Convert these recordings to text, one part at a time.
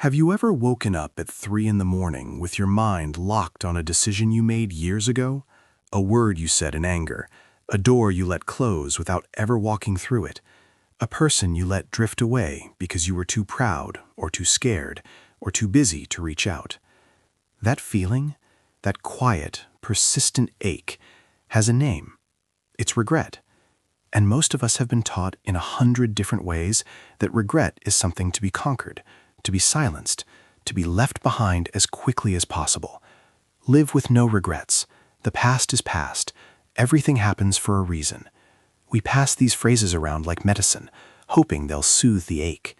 Have you ever woken up at 3 in the morning with your mind locked on a decision you made years ago? A word you said in anger, a door you let close without ever walking through it, a person you let drift away because you were too proud or too scared or too busy to reach out. That feeling, that quiet, persistent ache, has a name. It's regret. And most of us have been taught in 100 different ways that regret is something to be conquered, to be silenced, to be left behind as quickly as possible. Live with no regrets. The past is past. Everything happens for a reason. We pass these phrases around like medicine, hoping they'll soothe the ache.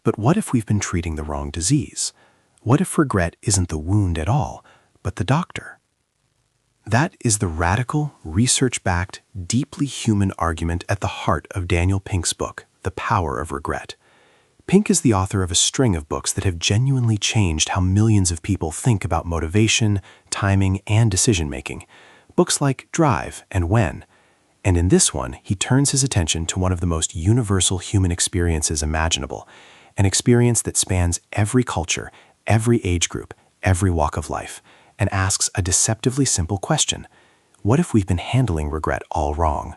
But what if we've been treating the wrong disease? What if regret isn't the wound at all, but the doctor? That is the radical, research-backed, deeply human argument at the heart of Daniel Pink's book, The Power of Regret. Pink is the author of a string of books that have genuinely changed how millions of people think about motivation, timing, and decision-making. Books like Drive and When. And in this one, he turns his attention to one of the most universal human experiences imaginable, an experience that spans every culture, every age group, every walk of life, and asks a deceptively simple question. What if we've been handling regret all wrong?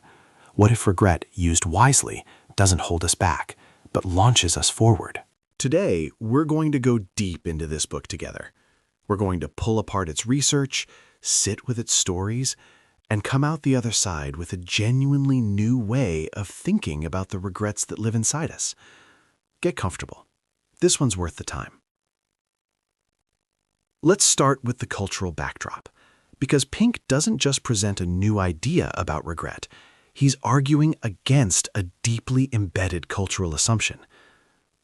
What if regret, used wisely, doesn't hold us back, but launches us forward? Today, we're going to go deep into this book together. We're going to pull apart its research, sit with its stories, and come out the other side with a genuinely new way of thinking about the regrets that live inside us. Get comfortable. This one's worth the time. Let's start with the cultural backdrop, because Pink doesn't just present a new idea about regret. He's arguing against a deeply embedded cultural assumption.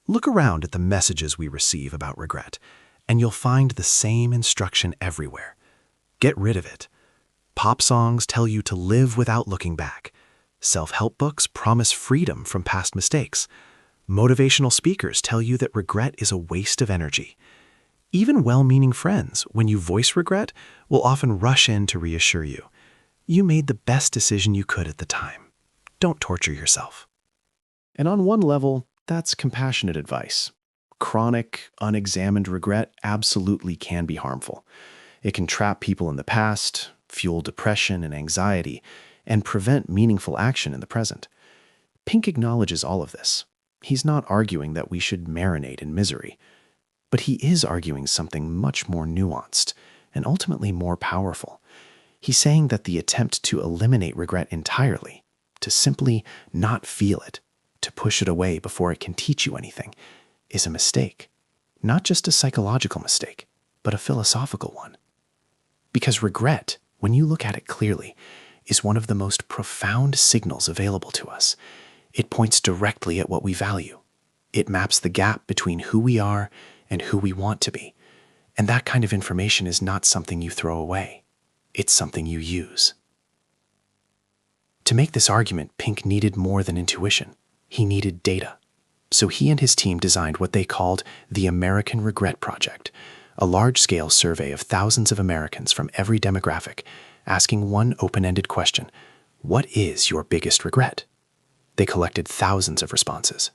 Look around at the messages we receive about regret, and you'll find the same instruction everywhere. Get rid of it. Pop songs tell you to live without looking back. Self-help books promise freedom from past mistakes. Motivational speakers tell you that regret is a waste of energy. Even well-meaning friends, when you voice regret, will often rush in to reassure you. You made the best decision you could at the time. Don't torture yourself. And on one level, that's compassionate advice. Chronic, unexamined regret absolutely can be harmful. It can trap people in the past, fuel depression and anxiety, and prevent meaningful action in the present. Pink acknowledges all of this. He's not arguing that we should marinate in misery. But he is arguing something much more nuanced and ultimately more powerful. He's saying that the attempt to eliminate regret entirely, to simply not feel it, to push it away before it can teach you anything, is a mistake. Not just a psychological mistake, but a philosophical one. Because regret, when you look at it clearly, is one of the most profound signals available to us. It points directly at what we value. It maps the gap between who we are and who we want to be. And that kind of information is not something you throw away. It's something you use. To make this argument, Pink needed more than intuition. He needed data. So he and his team designed what they called the American Regret Project, a large-scale survey of thousands of Americans from every demographic, asking one open-ended question: what is your biggest regret? They collected thousands of responses.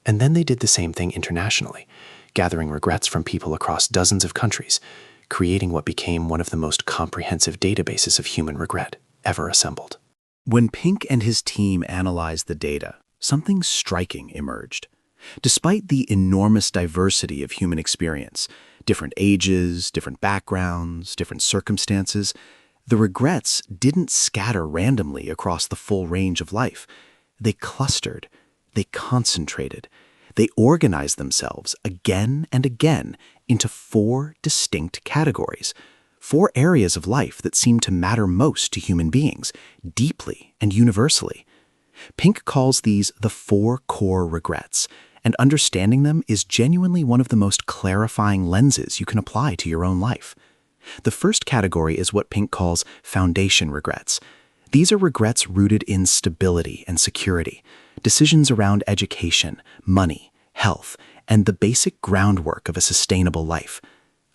And then they did the same thing internationally, gathering regrets from people across dozens of countries, creating what became one of the most comprehensive databases of human regret ever assembled. When Pink and his team analyzed the data, something striking emerged. Despite the enormous diversity of human experience, different ages, different backgrounds, different circumstances, the regrets didn't scatter randomly across the full range of life. They clustered, they concentrated, they organized themselves again and again into 4 distinct categories, 4 areas of life that seem to matter most to human beings, deeply and universally. Pink calls these the 4 core regrets, and understanding them is genuinely one of the most clarifying lenses you can apply to your own life. The first category is what Pink calls foundation regrets. These are regrets rooted in stability and security, decisions around education, money, health, and the basic groundwork of a sustainable life.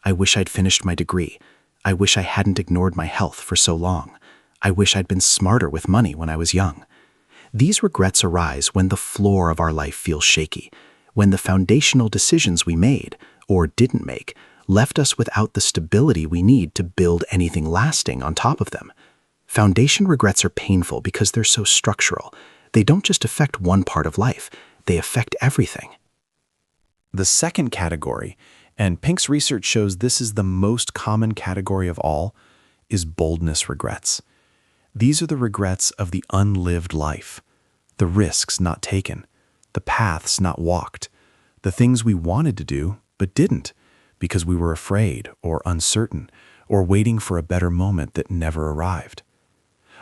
I wish I'd finished my degree. I wish I hadn't ignored my health for so long. I wish I'd been smarter with money when I was young. These regrets arise when the floor of our life feels shaky, when the foundational decisions we made, or didn't make left us without the stability we need to build anything lasting on top of them. Foundation regrets are painful because they're so structural. They don't just affect one part of life, they affect everything. The second category, and Pink's research shows this is the most common category of all, is boldness regrets. These are the regrets of the unlived life, the risks not taken, the paths not walked, the things we wanted to do but didn't because we were afraid or uncertain or waiting for a better moment that never arrived.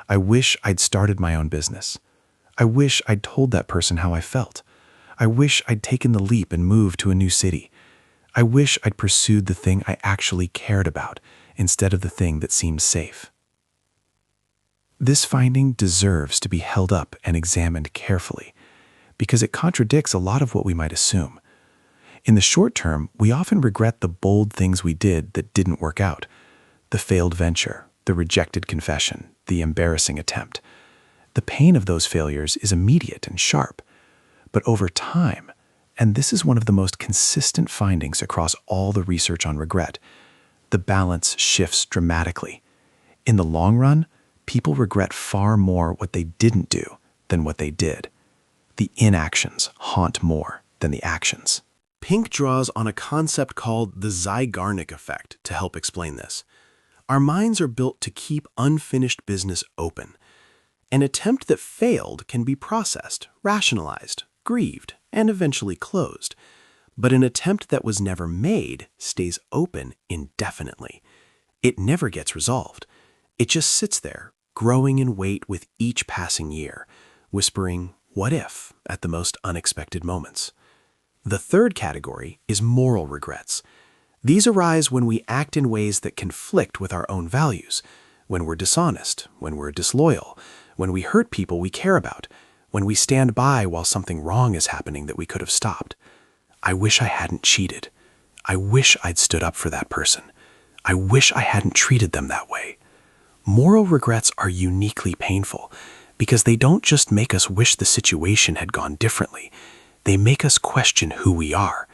I wish I'd started my own business. I wish I'd told that person how I felt. I wish I'd taken the leap and moved to a new city. I wish I'd pursued the thing I actually cared about instead of the thing that seemed safe. This finding deserves to be held up and examined carefully because it contradicts a lot of what we might assume. In the short term, we often regret the bold things we did that didn't work out, the failed venture, the rejected confession, the embarrassing attempt. The pain of those failures is immediate and sharp, but over time, and this is one of the most consistent findings across all the research on regret, the balance shifts dramatically. In the long run, people regret far more what they didn't do than what they did. The inactions haunt more than the actions. Pink draws on a concept called the Zeigarnik effect to help explain this. Our minds are built to keep unfinished business open. An attempt that failed can be processed, rationalized, grieved, and eventually closed. But an attempt that was never made stays open indefinitely. It never gets resolved. It just sits there, growing in weight with each passing year, whispering, "What if?" at the most unexpected moments. The third category is moral regrets. These arise when we act in ways that conflict with our own values, when we're dishonest, when we're disloyal, when we hurt people we care about, when we stand by while something wrong is happening that we could have stopped. I wish I hadn't cheated. I wish I'd stood up for that person. I wish I hadn't treated them that way. Moral regrets are uniquely painful because they don't just make us wish the situation had gone differently. They make us question who we are.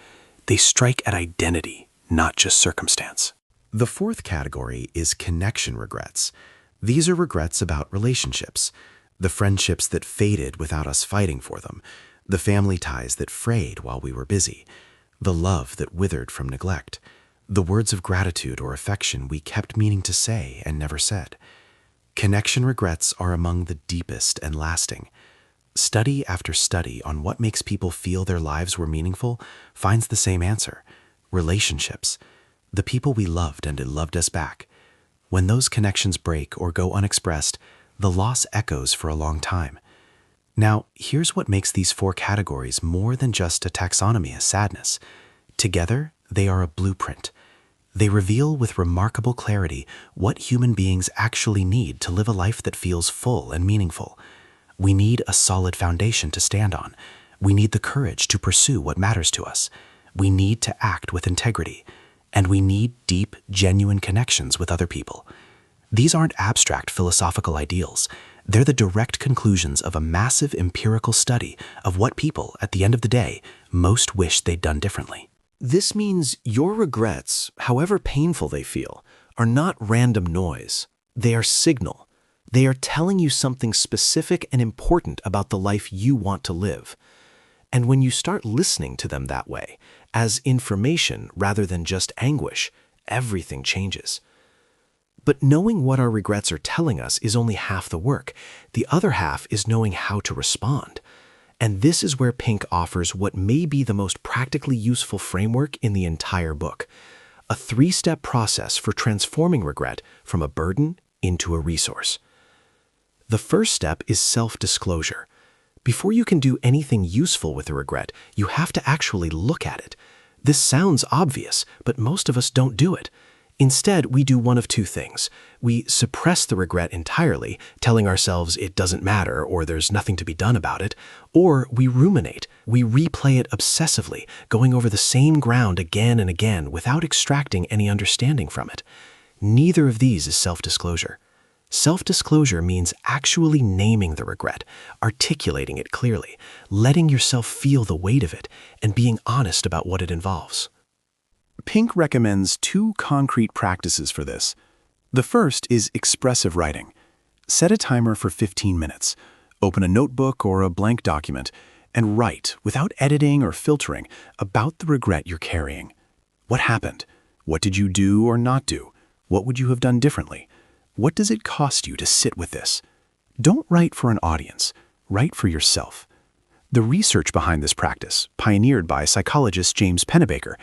They strike at identity, not just circumstance. The fourth category is connection regrets. These are regrets about relationships, the friendships that faded without us fighting for them, the family ties that frayed while we were busy, the love that withered from neglect, the words of gratitude or affection we kept meaning to say and never said. Connection regrets are among the deepest and lasting. Study after study on what makes people feel their lives were meaningful finds the same answer: relationships, the people we loved and it loved us back. When those connections break or go unexpressed, the loss echoes for a long time. Now, here's what makes these four categories more than just a taxonomy of sadness. Together, they are a blueprint. They reveal with remarkable clarity what human beings actually need to live a life that feels full and meaningful. We need a solid foundation to stand on. We need the courage to pursue what matters to us. We need to act with integrity. And we need deep, genuine connections with other people. These aren't abstract philosophical ideals. They're the direct conclusions of a massive empirical study of what people, at the end of the day, most wish they'd done differently. This means your regrets, however painful they feel, are not random noise. They are signal. They are telling you something specific and important about the life you want to live. And when you start listening to them that way, as information rather than just anguish, everything changes. But knowing what our regrets are telling us is only half the work. The other half is knowing how to respond. And this is where Pink offers what may be the most practically useful framework in the entire book: a 3-step process for transforming regret from a burden into a resource. The first step is self-disclosure. Before you can do anything useful with a regret, you have to actually look at it. This sounds obvious, but most of us don't do it. Instead, we do one of two things. We suppress the regret entirely, telling ourselves it doesn't matter or there's nothing to be done about it, or we ruminate. We replay it obsessively, going over the same ground again and again without extracting any understanding from it. Neither of these is self-disclosure. Self-disclosure means actually naming the regret, articulating it clearly, letting yourself feel the weight of it, and being honest about what it involves. Pink recommends two concrete practices for this. The first is expressive writing. Set a timer for 15 minutes. Open a notebook or a blank document and write, without editing or filtering, about the regret you're carrying. What happened? What did you do or not do? What would you have done differently? What does it cost you to sit with this? Don't write for an audience. Write for yourself. The research behind this practice, pioneered by psychologist James Pennebaker,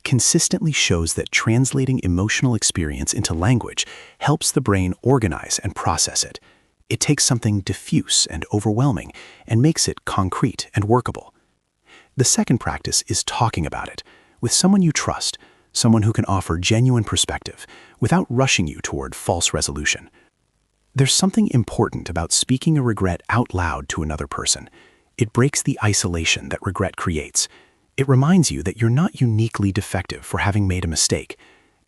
consistently shows that translating emotional experience into language helps the brain organize and process it. It takes something diffuse and overwhelming and makes it concrete and workable. The second practice is talking about it with someone you trust, someone who can offer genuine perspective without rushing you toward false resolution. There's something important about speaking a regret out loud to another person. It breaks the isolation that regret creates. It reminds you that you're not uniquely defective for having made a mistake,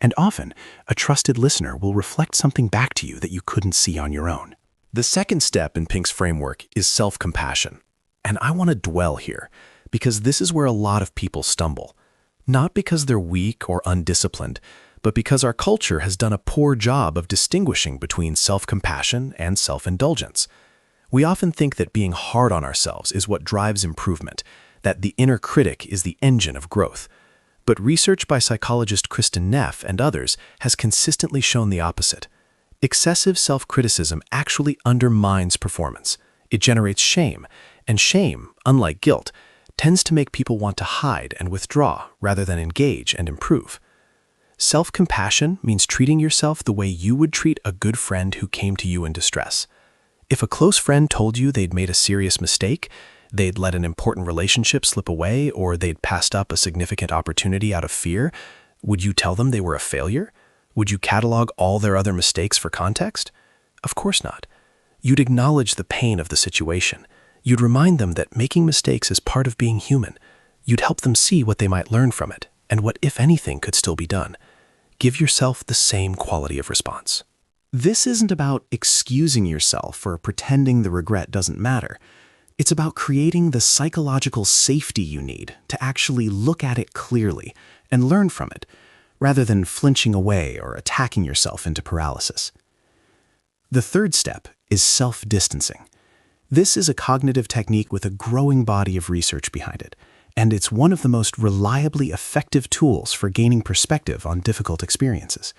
and often a trusted listener will reflect something back to you that you couldn't see on your own. The second step in Pink's framework is self-compassion. And I want to dwell here, because this is where a lot of people stumble. Not because they're weak or undisciplined, but because our culture has done a poor job of distinguishing between self-compassion and self-indulgence. We often think that being hard on ourselves is what drives improvement, that the inner critic is the engine of growth. But research by psychologist Kristen Neff and others has consistently shown the opposite. Excessive self-criticism actually undermines performance. It generates shame, and shame, unlike guilt, tends to make people want to hide and withdraw rather than engage and improve. Self-compassion means treating yourself the way you would treat a good friend who came to you in distress. If a close friend told you they'd made a serious mistake, they'd let an important relationship slip away, or they'd passed up a significant opportunity out of fear, would you tell them they were a failure? Would you catalog all their other mistakes for context? Of course not. You'd acknowledge the pain of the situation. You'd remind them that making mistakes is part of being human. You'd help them see what they might learn from it, and what, if anything, could still be done. Give yourself the same quality of response. This isn't about excusing yourself or pretending the regret doesn't matter. It's about creating the psychological safety you need to actually look at it clearly and learn from it, rather than flinching away or attacking yourself into paralysis. The third step is self-distancing. This is a cognitive technique with a growing body of research behind it, and it's one of the most reliably effective tools for gaining perspective on difficult experiences.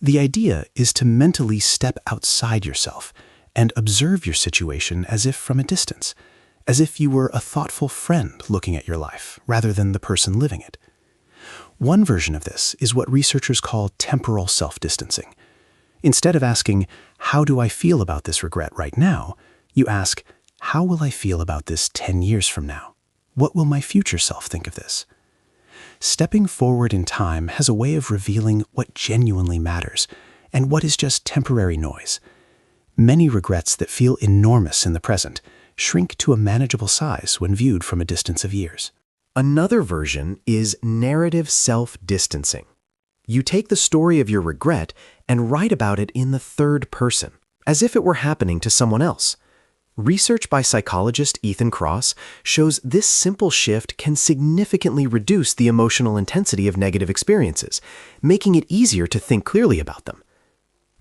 The idea is to mentally step outside yourself and observe your situation as if from a distance, as if you were a thoughtful friend looking at your life rather than the person living it. One version of this is what researchers call temporal self-distancing. Instead of asking, "How do I feel about this regret right now?" you ask, "How will I feel about this 10 years from now? What will my future self think of this?" Stepping forward in time has a way of revealing what genuinely matters and what is just temporary noise. Many regrets that feel enormous in the present shrink to a manageable size when viewed from a distance of years. Another version is narrative self-distancing. You take the story of your regret and write about it in the third person, as if it were happening to someone else. Research by psychologist Ethan Kross shows this simple shift can significantly reduce the emotional intensity of negative experiences, making it easier to think clearly about them.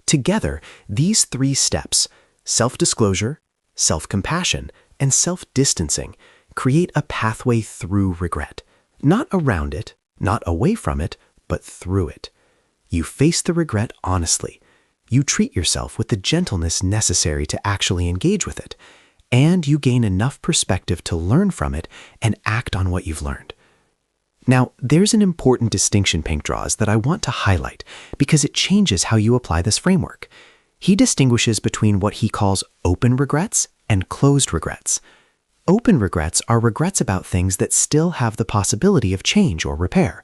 Together, these three steps, self-disclosure, self-compassion, and self-distancing, create a pathway through regret. Not around it, not away from it, but through it. You face the regret honestly. You treat yourself with the gentleness necessary to actually engage with it, and you gain enough perspective to learn from it and act on what you've learned. Now, there's an important distinction Pink draws that I want to highlight because it changes how you apply this framework. He distinguishes between what he calls open regrets and closed regrets. Open regrets are regrets about things that still have the possibility of change or repair.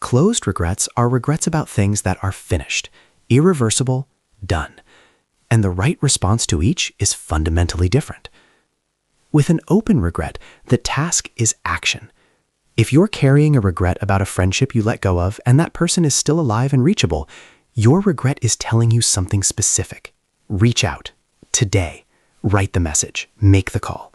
Closed regrets are regrets about things that are finished, irreversible, done. And the right response to each is fundamentally different. With an open regret, the task is action. If you're carrying a regret about a friendship you let go of and that person is still alive and reachable, your regret is telling you something specific. Reach out. Today. Write the message. Make the call.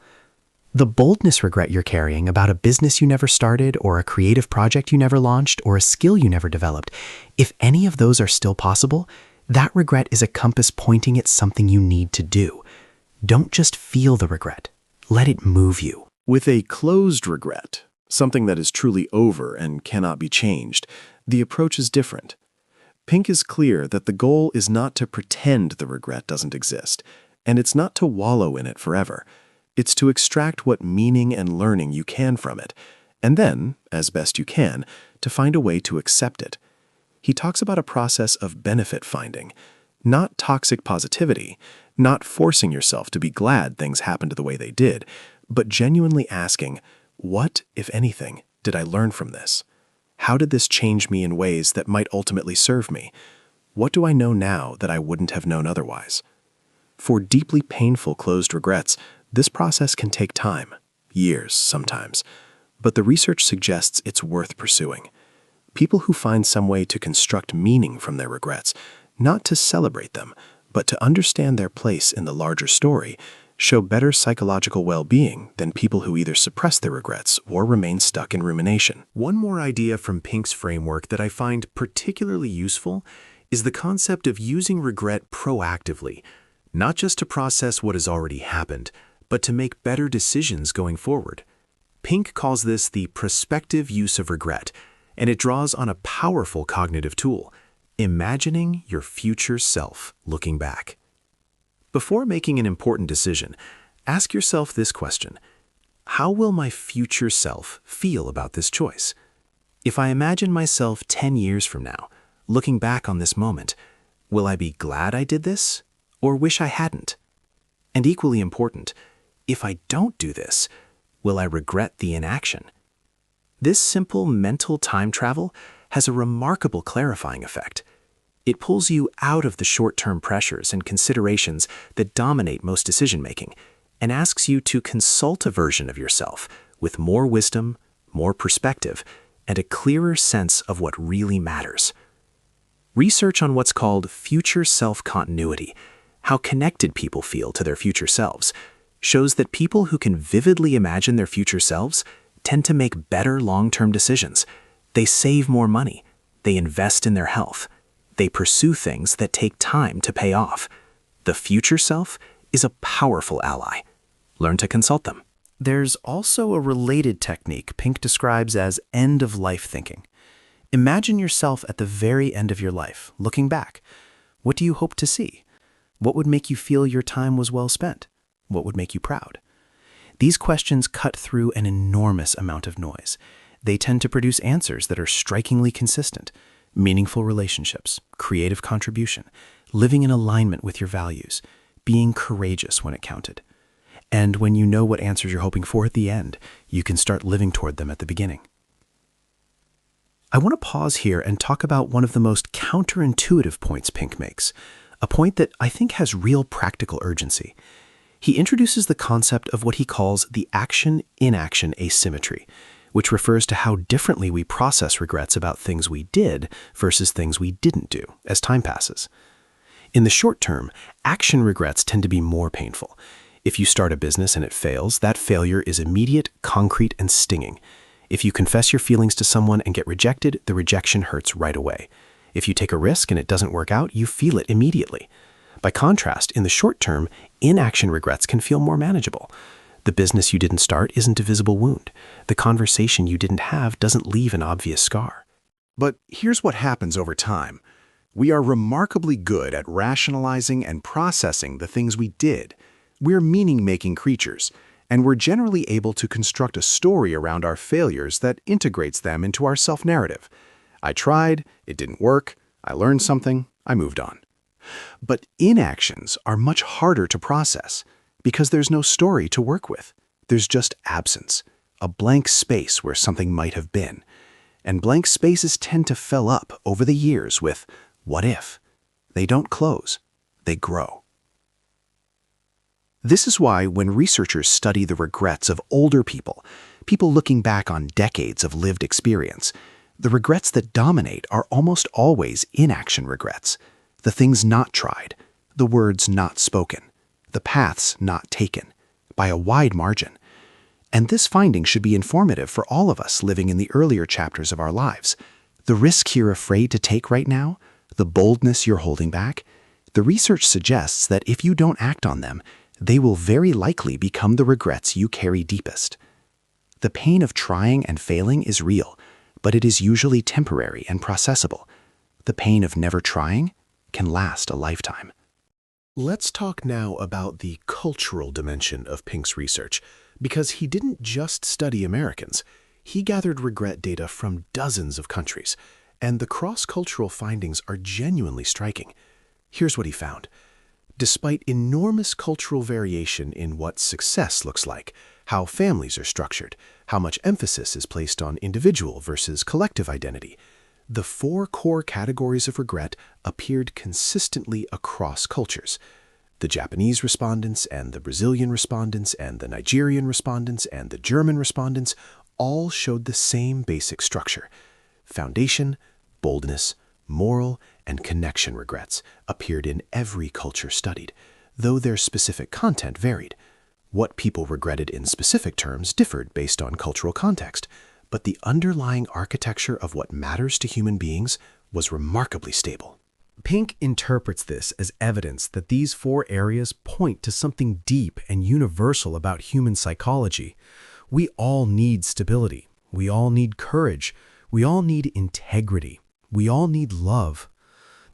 The boldness regret you're carrying about a business you never started, or a creative project you never launched, or a skill you never developed, if any of those are still possible, that regret is a compass pointing at something you need to do. Don't just feel the regret. Let it move you. With a closed regret, something that is truly over and cannot be changed, the approach is different. Pink is clear that the goal is not to pretend the regret doesn't exist, and it's not to wallow in it forever. It's to extract what meaning and learning you can from it, and then, as best you can, to find a way to accept it. He talks about a process of benefit finding, not toxic positivity, not forcing yourself to be glad things happened the way they did, but genuinely asking, what, if anything, did I learn from this? How did this change me in ways that might ultimately serve me? What do I know now that I wouldn't have known otherwise? For deeply painful closed regrets, this process can take time, years sometimes, but the research suggests it's worth pursuing. People who find some way to construct meaning from their regrets, not to celebrate them, but to understand their place in the larger story, show better psychological well-being than people who either suppress their regrets or remain stuck in rumination. One more idea from Pink's framework that I find particularly useful is the concept of using regret proactively, not just to process what has already happened, but to make better decisions going forward. Pink calls this the prospective use of regret, and it draws on a powerful cognitive tool, imagining your future self looking back. Before making an important decision, ask yourself this question: how will my future self feel about this choice? If I imagine myself 10 years from now, looking back on this moment, will I be glad I did this, or wish I hadn't? And equally important, if I don't do this, will I regret the inaction? This simple mental time travel has a remarkable clarifying effect. It pulls you out of the short-term pressures and considerations that dominate most decision-making and asks you to consult a version of yourself with more wisdom, more perspective, and a clearer sense of what really matters. Research on what's called future self-continuity, how connected people feel to their future selves, shows that people who can vividly imagine their future selves tend to make better long-term decisions. They save more money. They invest in their health. They pursue things that take time to pay off. The future self is a powerful ally. Learn to consult them. There's also a related technique Pink describes as end-of-life thinking. Imagine yourself at the very end of your life, looking back. What do you hope to see? What would make you feel your time was well spent? What would make you proud? These questions cut through an enormous amount of noise. They tend to produce answers that are strikingly consistent: meaningful relationships, creative contribution, living in alignment with your values, being courageous when it counted. And when you know what answers you're hoping for at the end, you can start living toward them at the beginning. I want to pause here and talk about one of the most counterintuitive points Pink makes, a point that I think has real practical urgency. He introduces the concept of what he calls the action-inaction asymmetry, which refers to how differently we process regrets about things we did versus things we didn't do as time passes. In the short term, action regrets tend to be more painful. If you start a business and it fails, that failure is immediate, concrete, and stinging. If you confess your feelings to someone and get rejected, the rejection hurts right away. If you take a risk and it doesn't work out, you feel it immediately. By contrast, in the short term, inaction regrets can feel more manageable. The business you didn't start isn't a visible wound. The conversation you didn't have doesn't leave an obvious scar. But here's what happens over time. We are remarkably good at rationalizing and processing the things we did. We're meaning-making creatures, and we're generally able to construct a story around our failures that integrates them into our self-narrative. I tried, it didn't work, I learned something, I moved on. But inactions are much harder to process because there's no story to work with. There's just absence, a blank space where something might have been. And blank spaces tend to fill up over the years with what if. They don't close, they grow. This is why when researchers study the regrets of older people looking back on decades of lived experience, the regrets that dominate are almost always inaction regrets. The things not tried, the words not spoken, the paths not taken, by a wide margin. And this finding should be informative for all of us living in the earlier chapters of our lives. The risk you're afraid to take right now, the boldness you're holding back, the research suggests that if you don't act on them, they will very likely become the regrets you carry deepest. The pain of trying and failing is real, but it is usually temporary and processable. The pain of never trying can last a lifetime. Let's talk now about the cultural dimension of Pink's research, because he didn't just study Americans. He gathered regret data from dozens of countries, and the cross-cultural findings are genuinely striking. Here's what he found. Despite enormous cultural variation in what success looks like, how families are structured, how much emphasis is placed on individual versus collective identity, the 4 core categories of regret appeared consistently across cultures. The Japanese respondents and the Brazilian respondents and the Nigerian respondents and the German respondents all showed the same basic structure. Foundation, boldness, moral, and connection regrets appeared in every culture studied, though their specific content varied. What people regretted in specific terms differed based on cultural context, but the underlying architecture of what matters to human beings was remarkably stable. Pink interprets this as evidence that these 4 areas point to something deep and universal about human psychology. We all need stability. We all need courage. We all need integrity. We all need love.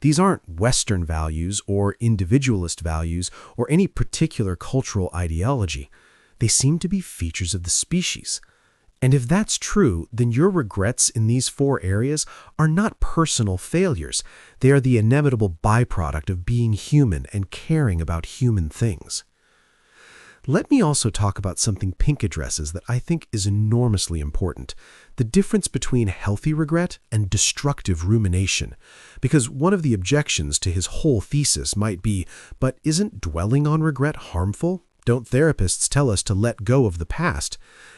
These aren't Western values or individualist values or any particular cultural ideology. They seem to be features of the species. And if that's true, then your regrets in these 4 areas are not personal failures. They are the inevitable byproduct of being human and caring about human things. Let me also talk about something Pink addresses that I think is enormously important, the difference between healthy regret and destructive rumination. Because one of the objections to his whole thesis might be, but isn't dwelling on regret harmful? Don't therapists tell us to let go of the past?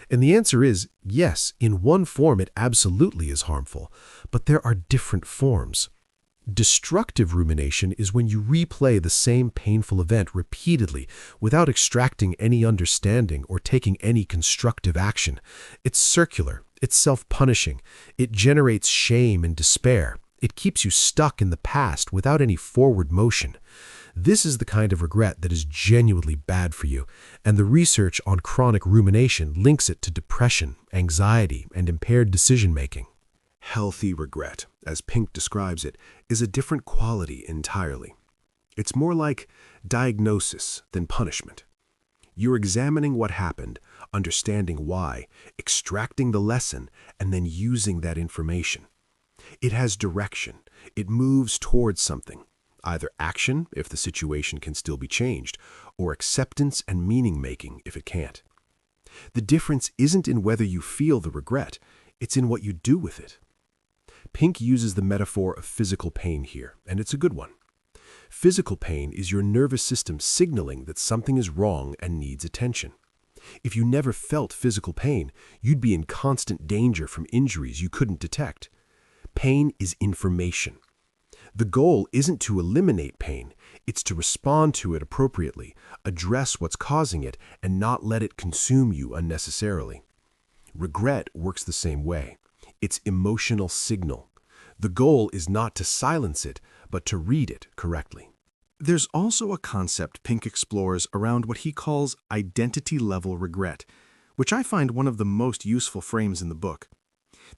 And the answer is, yes, in one form it absolutely is harmful, but there are different forms. Destructive rumination is when you replay the same painful event repeatedly without extracting any understanding or taking any constructive action. It's circular, it's self-punishing, it generates shame and despair. It keeps you stuck in the past without any forward motion. This is the kind of regret that is genuinely bad for you, and the research on chronic rumination links it to depression, anxiety, and impaired decision-making. Healthy regret, as Pink describes it, is a different quality entirely. It's more like diagnosis than punishment. You're examining what happened, understanding why, extracting the lesson, and then using that information. It has direction. It moves towards something. Either action, if the situation can still be changed, or acceptance and meaning-making if it can't. The difference isn't in whether you feel the regret, it's in what you do with it. Pink uses the metaphor of physical pain here, and it's a good one. Physical pain is your nervous system signaling that something is wrong and needs attention. If you never felt physical pain, you'd be in constant danger from injuries you couldn't detect. Pain is information. The goal isn't to eliminate pain, it's to respond to it appropriately, address what's causing it, and not let it consume you unnecessarily. Regret works the same way. It's emotional signal. The goal is not to silence it, but to read it correctly. There's also a concept Pink explores around what he calls identity-level regret, which I find one of the most useful frames in the book.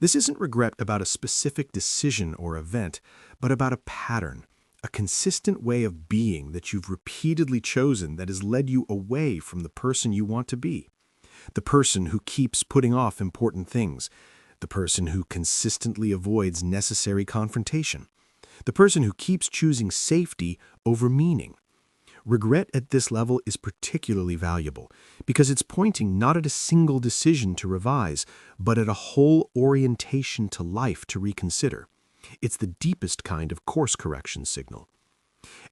This isn't regret about a specific decision or event, but about a pattern, a consistent way of being that you've repeatedly chosen that has led you away from the person you want to be. The person who keeps putting off important things, the person who consistently avoids necessary confrontation, the person who keeps choosing safety over meaning. Regret at this level is particularly valuable because it's pointing not at a single decision to revise, but at a whole orientation to life to reconsider. It's the deepest kind of course correction signal.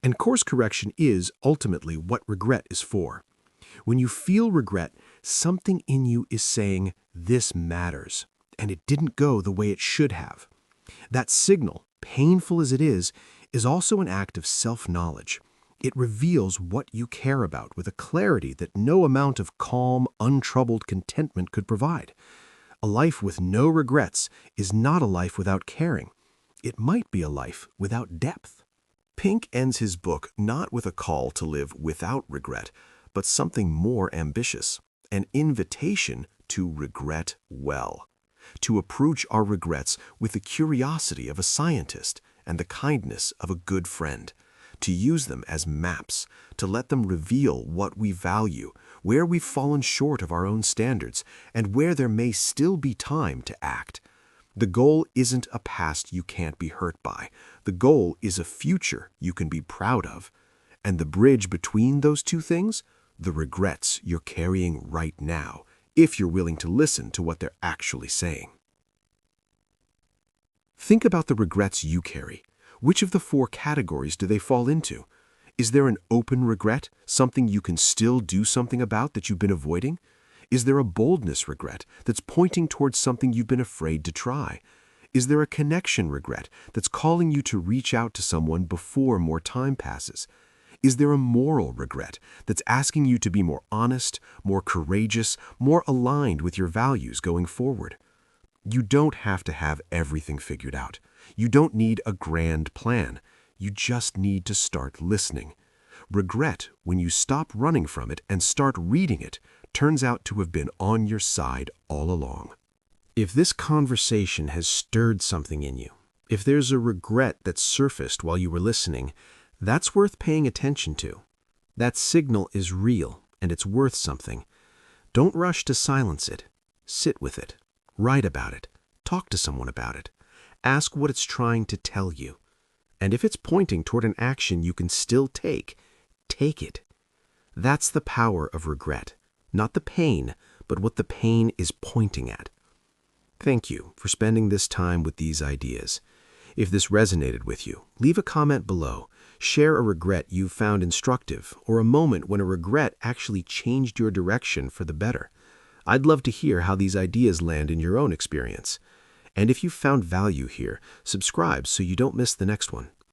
And course correction is ultimately what regret is for. When you feel regret, something in you is saying, this matters, and it didn't go the way it should have. That signal, painful as it is also an act of self-knowledge. It reveals what you care about with a clarity that no amount of calm, untroubled contentment could provide. A life with no regrets is not a life without caring. It might be a life without depth. Pink ends his book not with a call to live without regret, but something more ambitious, an invitation to regret well, to approach our regrets with the curiosity of a scientist and the kindness of a good friend, to use them as maps, to let them reveal what we value, where we've fallen short of our own standards, and where there may still be time to act. The goal isn't a past you can't be hurt by. The goal is a future you can be proud of. And the bridge between those two things? The regrets you're carrying right now, if you're willing to listen to what they're actually saying. Think about the regrets you carry. Which of the 4 categories do they fall into? Is there an open regret, something you can still do something about that you've been avoiding? Is there a boldness regret that's pointing towards something you've been afraid to try? Is there a connection regret that's calling you to reach out to someone before more time passes? Is there a moral regret that's asking you to be more honest, more courageous, more aligned with your values going forward? You don't have to have everything figured out. You don't need a grand plan. You just need to start listening. Regret, when you stop running from it and start reading it, turns out to have been on your side all along. If this conversation has stirred something in you, if there's a regret that surfaced while you were listening, that's worth paying attention to. That signal is real, and it's worth something. Don't rush to silence it. Sit with it. Write about it. Talk to someone about it. Ask what it's trying to tell you. And if it's pointing toward an action you can still take, take it. That's the power of regret. Not the pain, but what the pain is pointing at. Thank you for spending this time with these ideas. If this resonated with you, leave a comment below. Share a regret you found instructive or a moment when a regret actually changed your direction for the better. I'd love to hear how these ideas land in your own experience. And if you found value here, subscribe so you don't miss the next one.